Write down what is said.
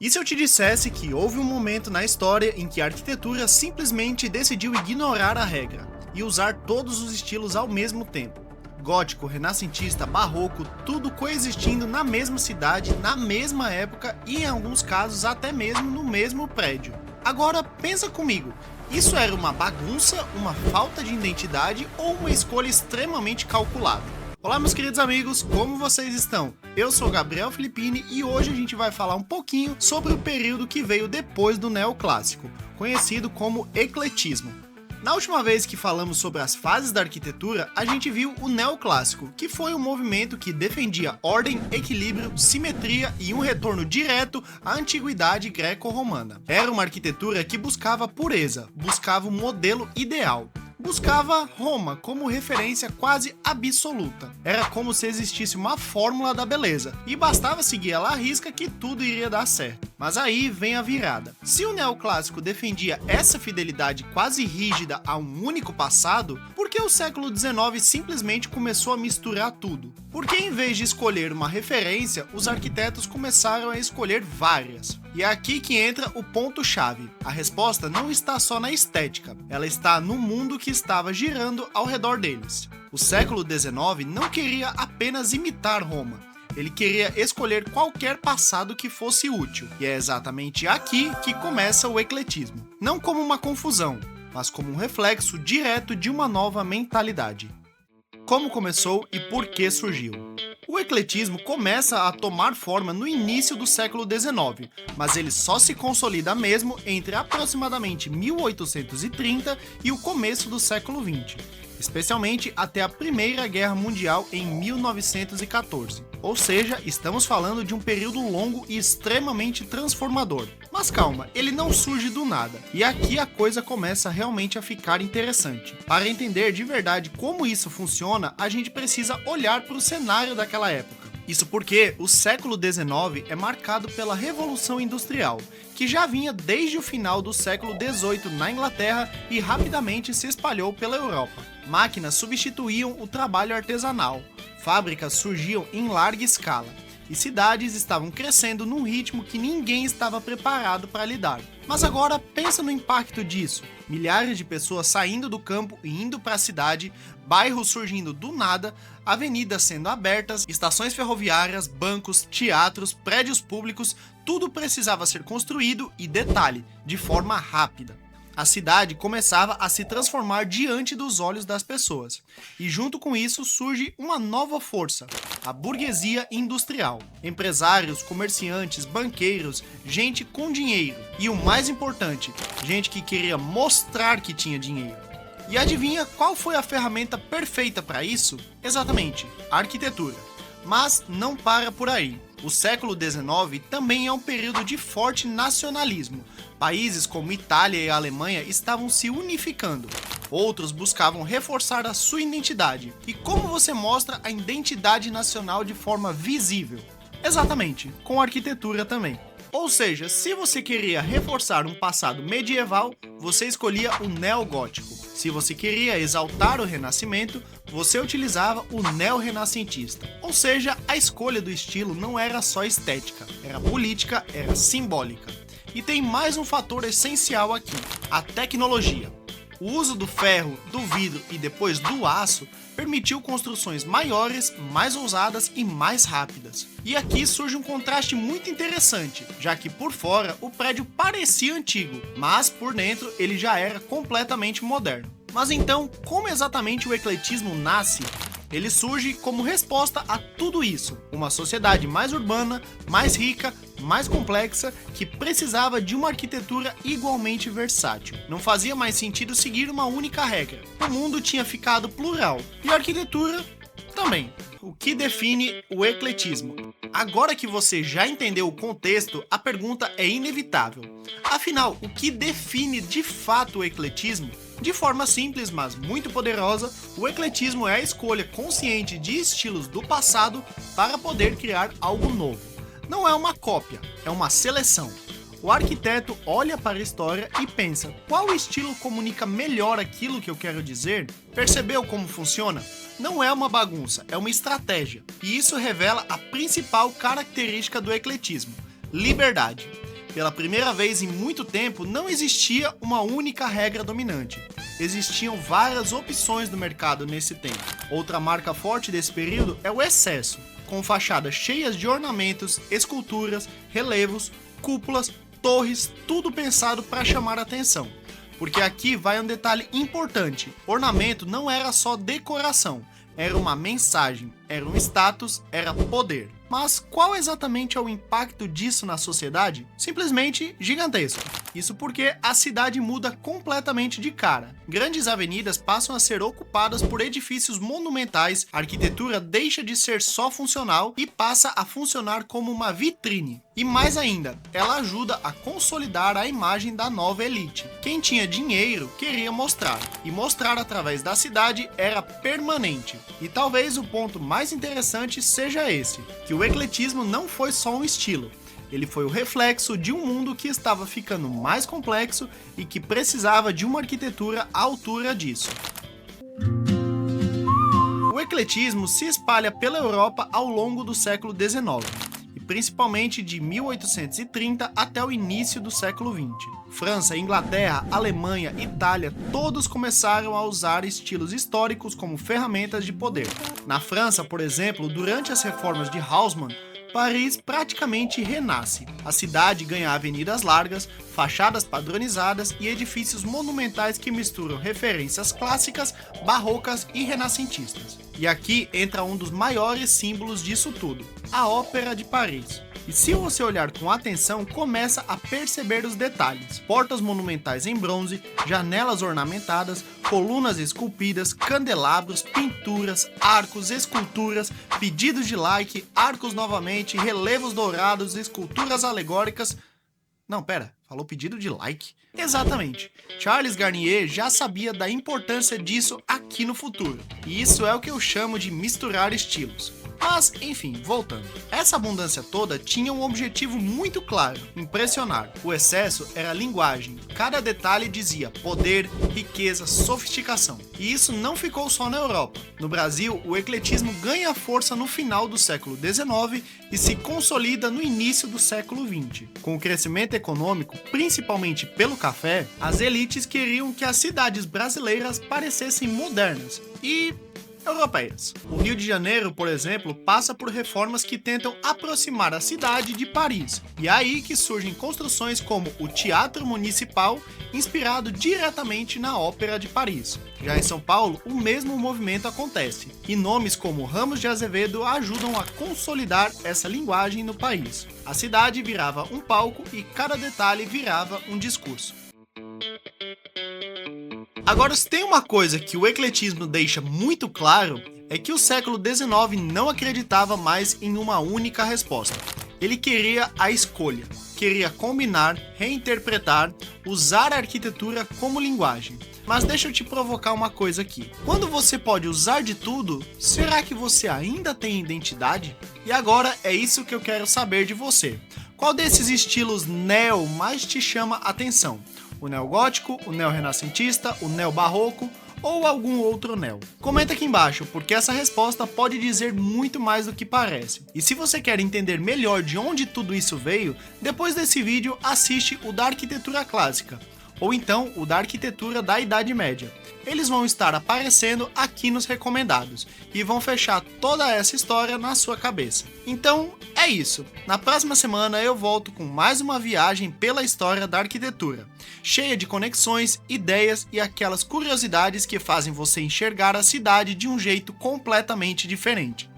E se eu te dissesse que houve um momento na história em que a arquitetura simplesmente decidiu ignorar a regra e usar todos os estilos ao mesmo tempo? Gótico, renascentista, barroco, tudo coexistindo na mesma cidade, na mesma época e em alguns casos até mesmo no mesmo prédio. Agora pensa comigo, isso era uma bagunça, uma falta de identidade ou uma escolha extremamente calculada? Olá meus queridos amigos, como vocês estão? Eu sou Gabriel Filippini e hoje a gente vai falar um pouquinho sobre o período que veio depois do neoclássico, conhecido como ecletismo. Na última vez que falamos sobre as fases da arquitetura, a gente viu o neoclássico, que foi um movimento que defendia ordem, equilíbrio, simetria e um retorno direto à antiguidade greco-romana. Era uma arquitetura que buscava pureza, buscava um modelo ideal. Buscava Roma como referência quase absoluta. Era como se existisse uma fórmula da beleza, e bastava seguir ela à risca que tudo iria dar certo. Mas aí vem a virada. Se o neoclássico defendia essa fidelidade quase rígida a um único passado, por que o século XIX simplesmente começou a misturar tudo? Porque em vez de escolher uma referência, os arquitetos começaram a escolher várias. E é aqui que entra o ponto-chave. A resposta não está só na estética, ela está no mundo que estava girando ao redor deles. O século XIX não queria apenas imitar Roma, ele queria escolher qualquer passado que fosse útil. E é exatamente aqui que começa o ecletismo. Não como uma confusão, mas como um reflexo direto de uma nova mentalidade. Como começou e por que surgiu? O ecletismo começa a tomar forma no início do século XIX, mas ele só se consolida mesmo entre aproximadamente 1830 e o começo do século XX, especialmente até a Primeira Guerra Mundial em 1914. Ou seja, estamos falando de um período longo e extremamente transformador. Mas calma, ele não surge do nada. E aqui a coisa começa realmente a ficar interessante. Para entender de verdade como isso funciona, a gente precisa olhar para o cenário daquela época. Isso porque o século XIX é marcado pela Revolução Industrial, que já vinha desde o final do século XVIII na Inglaterra e rapidamente se espalhou pela Europa. Máquinas substituíam o trabalho artesanal, fábricas surgiam em larga escala, e cidades estavam crescendo num ritmo que ninguém estava preparado para lidar. Mas agora pensa no impacto disso. Milhares de pessoas saindo do campo e indo para a cidade, bairros surgindo do nada, avenidas sendo abertas, estações ferroviárias, bancos, teatros, prédios públicos, tudo precisava ser construído e, detalhe, de forma rápida. A cidade começava a se transformar diante dos olhos das pessoas. E junto com isso surge uma nova força, a burguesia industrial. Empresários, comerciantes, banqueiros, gente com dinheiro. E o mais importante, gente que queria mostrar que tinha dinheiro. E adivinha qual foi a ferramenta perfeita para isso? Exatamente, a arquitetura. Mas não para por aí. O século XIX também é um período de forte nacionalismo. Países como Itália e Alemanha estavam se unificando. Outros buscavam reforçar a sua identidade. E como você mostra a identidade nacional de forma visível? Exatamente, com a arquitetura também. Ou seja, se você queria reforçar um passado medieval, você escolhia o neogótico. Se você queria exaltar o renascimento, você utilizava o neorrenascentista. Ou seja, a escolha do estilo não era só estética, era política, era simbólica. E tem mais um fator essencial aqui, a tecnologia. O uso do ferro, do vidro e depois do aço permitiu construções maiores, mais ousadas e mais rápidas. E aqui surge um contraste muito interessante, já que por fora o prédio parecia antigo, mas por dentro ele já era completamente moderno. Mas então, como exatamente o ecletismo nasce? Ele surge como resposta a tudo isso, uma sociedade mais urbana, mais rica, mais complexa, que precisava de uma arquitetura igualmente versátil. Não fazia mais sentido seguir uma única regra. O mundo tinha ficado plural, e a arquitetura também. O que define o ecletismo? Agora que você já entendeu o contexto, a pergunta é inevitável. Afinal, o que define de fato o ecletismo? De forma simples, mas muito poderosa, o ecletismo é a escolha consciente de estilos do passado para poder criar algo novo. Não é uma cópia, é uma seleção. O arquiteto olha para a história e pensa, qual estilo comunica melhor aquilo que eu quero dizer? Percebeu como funciona? Não é uma bagunça, é uma estratégia. E isso revela a principal característica do ecletismo: liberdade. Pela primeira vez em muito tempo, não existia uma única regra dominante. Existiam várias opções no mercado nesse tempo. Outra marca forte desse período é o excesso, com fachadas cheias de ornamentos, esculturas, relevos, cúpulas, torres, tudo pensado para chamar a atenção. Porque aqui vai um detalhe importante: ornamento não era só decoração, era uma mensagem, era um status, era poder. Mas qual exatamente é o impacto disso na sociedade? Simplesmente gigantesco. Isso porque a cidade muda completamente de cara. Grandes avenidas passam a ser ocupadas por edifícios monumentais, a arquitetura deixa de ser só funcional e passa a funcionar como uma vitrine. E mais ainda, ela ajuda a consolidar a imagem da nova elite. Quem tinha dinheiro queria mostrar, e mostrar através da cidade era permanente. E talvez o ponto mais interessante seja esse, que o ecletismo não foi só um estilo. Ele foi o reflexo de um mundo que estava ficando mais complexo e que precisava de uma arquitetura à altura disso. O ecletismo se espalha pela Europa ao longo do século XIX, e principalmente de 1830 até o início do século XX. França, Inglaterra, Alemanha, Itália, todos começaram a usar estilos históricos como ferramentas de poder. Na França, por exemplo, durante as reformas de Haussmann, Paris praticamente renasce. A cidade ganha avenidas largas, fachadas padronizadas e edifícios monumentais que misturam referências clássicas, barrocas e renascentistas. E aqui entra um dos maiores símbolos disso tudo, a Ópera de Paris. E se você olhar com atenção, começa a perceber os detalhes. Portas monumentais em bronze, janelas ornamentadas, colunas esculpidas, candelabros, pinturas, arcos, esculturas, pedidos de like, arcos novamente, relevos dourados, esculturas alegóricas. Não, pera, falou pedido de like? Exatamente. Charles Garnier já sabia da importância disso aqui no futuro. E isso é o que eu chamo de misturar estilos. Mas, enfim, voltando. Essa abundância toda tinha um objetivo muito claro: impressionar. O excesso era a linguagem. Cada detalhe dizia poder, riqueza, sofisticação. E isso não ficou só na Europa. No Brasil, o ecletismo ganha força no final do século XIX e se consolida no início do século XX. Com o crescimento econômico, principalmente pelo café, as elites queriam que as cidades brasileiras parecessem modernas e europeias. O Rio de Janeiro, por exemplo, passa por reformas que tentam aproximar a cidade de Paris. E é aí que surgem construções como o Teatro Municipal, inspirado diretamente na Ópera de Paris. Já em São Paulo, o mesmo movimento acontece, e nomes como Ramos de Azevedo ajudam a consolidar essa linguagem no país. A cidade virava um palco e cada detalhe virava um discurso. Agora, se tem uma coisa que o ecletismo deixa muito claro, é que o século XIX não acreditava mais em uma única resposta. Ele queria a escolha, queria combinar, reinterpretar, usar a arquitetura como linguagem. Mas deixa eu te provocar uma coisa aqui. Quando você pode usar de tudo, será que você ainda tem identidade? E agora é isso que eu quero saber de você. Qual desses estilos neo mais te chama a atenção? O neogótico, o neorrenascentista, o neobarroco ou algum outro neo? Comenta aqui embaixo, porque essa resposta pode dizer muito mais do que parece. E se você quer entender melhor de onde tudo isso veio, depois desse vídeo assiste o da arquitetura clássica, ou então o da arquitetura da Idade Média. Eles vão estar aparecendo aqui nos recomendados e vão fechar toda essa história na sua cabeça. Então é isso. Na próxima semana eu volto com mais uma viagem pela história da arquitetura, cheia de conexões, ideias e aquelas curiosidades que fazem você enxergar a cidade de um jeito completamente diferente.